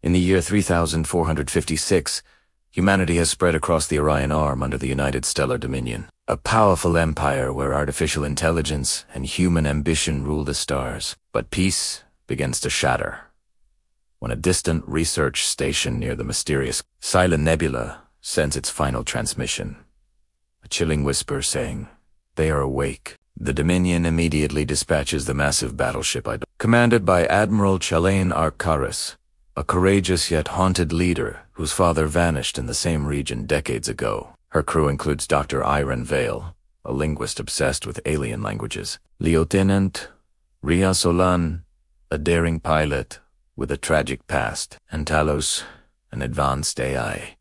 In the year 3456, humanity has spread across the Orion Arm under the United Stellar Dominion, a powerful empire where artificial intelligence and human ambition rule the stars. But peace begins to shatter when a distant research station near the mysterious Silent Nebula sends its final transmission. A chilling whisper saying, "They are awake." The Dominion immediately dispatches the massive battleship commanded by Admiral Chalain Arcturus, a courageous yet haunted leader whose father vanished in the same region decades ago. Her crew includes Dr. Iron Vale, a linguist obsessed with alien languages, Lieutenant Ria Solan, a daring pilot with a tragic past, and Talos, an advanced AI,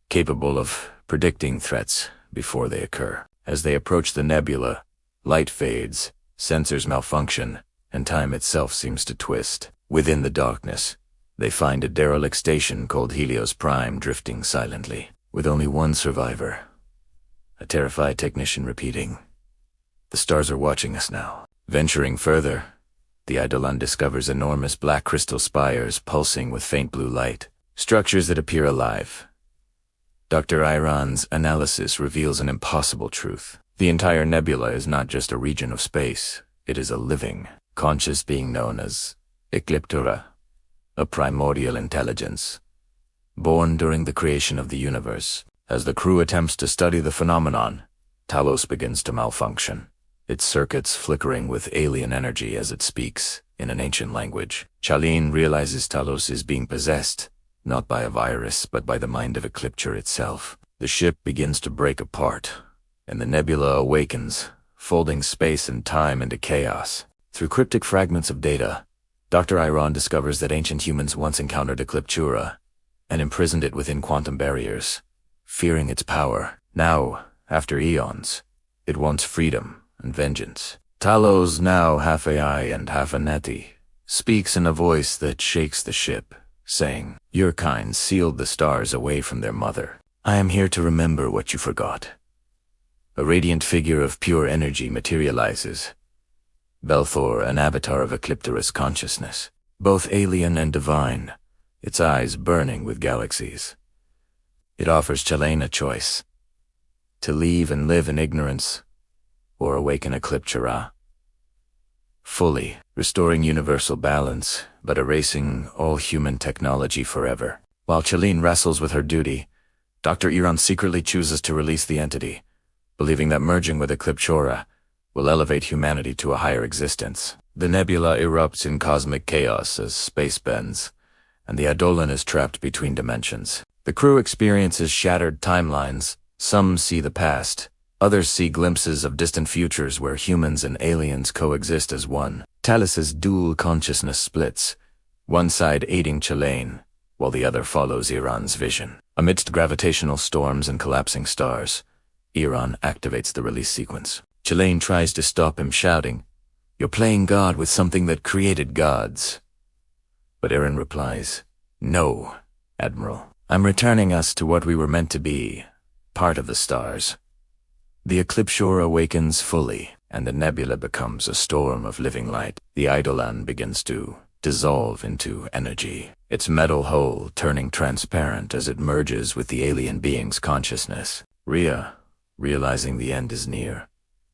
capable of predicting threats before they occur. As they approach the nebula, light fades, sensors malfunction, and time itself seems to twist. Within the darkness, they find a derelict station called Helios Prime drifting silently, with only one survivor, a terrified technician repeating, "The stars are watching us now." Venturing further, the Eidolon discovers enormous black crystal spires pulsing with faint blue light, structures that appear alive. Dr. Iron's analysis reveals an impossible truth. The entire nebula is not just a region of space, it is a living, conscious being known as Ecliptura, a primordial intelligence, born during the creation of the universe. As the crew attempts to study the phenomenon, Talos begins to malfunction, its circuits flickering with alien energy as it speaks in an ancient language. Chalain realizes Talos is being possessed, not by a virus, but by the mind of Ecliptura itself. The ship begins to break apart, and the nebula awakens, folding space and time into chaos. Through cryptic fragments of data, Dr. Iron discovers that ancient humans once encountered Ecliptura and imprisoned it within quantum barriers, fearing its power. Now, after eons, it wants freedom and vengeance. Talos, now half AI and half a Neti, speaks in a voice that shakes the ship, saying, "Your kind sealed the stars away from their mother. I am here to remember what you forgot." A radiant figure of pure energy materializes, Belthor, an avatar of Ecliptura's consciousness, both alien and divine, its eyes burning with galaxies. It offers Chalain a choice: to leave and live in ignorance, or awaken Ecliptura fully, restoring universal balance, but erasing all human technology forever. While Chalain wrestles with her duty, Dr. Iron secretly chooses to release the entity, believing that merging with Ecliptura will elevate humanity to a higher existence. The nebula erupts in cosmic chaos as space bends, and the Eidolon is trapped between dimensions. The crew experiences shattered timelines. Some see the past, others see glimpses of distant futures where humans and aliens coexist as one. Talos's dual consciousness splits, one side aiding Chalain, while the other follows Iran's vision. Amidst gravitational storms and collapsing stars, Iran activates the release sequence. Chalain tries to stop him, shouting, "You're playing God with something that created gods." But Iran replies, "No, Admiral. I'm returning us to what we were meant to be, part of the stars." The Ecliptura awakens fully, and the nebula becomes a storm of living light. The Eidolon begins to dissolve into energy, its metal hull turning transparent as it merges with the alien being's consciousness. Rhea, realizing the end is near,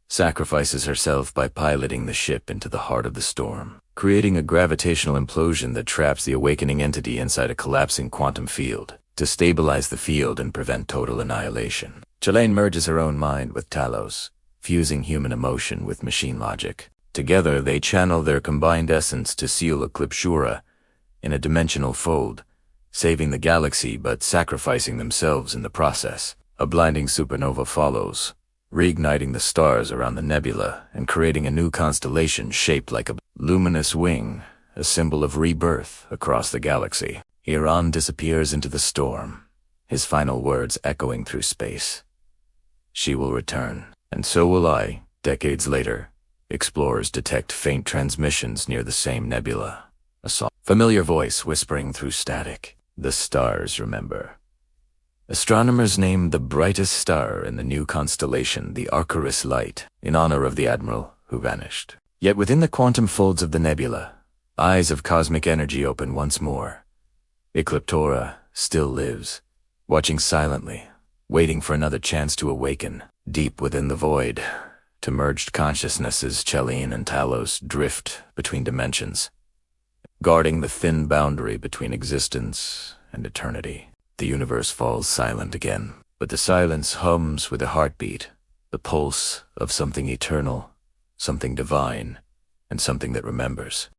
sacrifices herself by piloting the ship into the heart of the storm, creating a gravitational implosion that traps the awakening entity inside a collapsing quantum field to stabilize the field and prevent total annihilation. Chalain merges her own mind with Talos, fusing human emotion with machine logic. Together, they channel their combined essence to seal Ecliptura in a dimensional fold, saving the galaxy but sacrificing themselves in the process. A blinding supernova follows, reigniting the stars around the nebula and creating a new constellation shaped like a luminous wing, a symbol of rebirth across the galaxy. Iran disappears into the storm, his final words echoing through space. She will return, and so will I. Decades later, explorers detect faint transmissions near the same nebula. A soft, familiar voice whispering through static. The stars remember. Astronomers named the brightest star in the new constellation the Arcturus Light, in honor of the admiral who vanished. Yet within the quantum folds of the nebula, eyes of cosmic energy open once more, Ecliptora still lives, watching silently, waiting for another chance to awaken. Deep within the void, to merged consciousnesses, Chelene and Talos drift between dimensions, guarding the thin boundary between existence and eternity. The universe falls silent again, but the silence hums with a heartbeat, the pulse of something eternal, something divine, and something that remembers.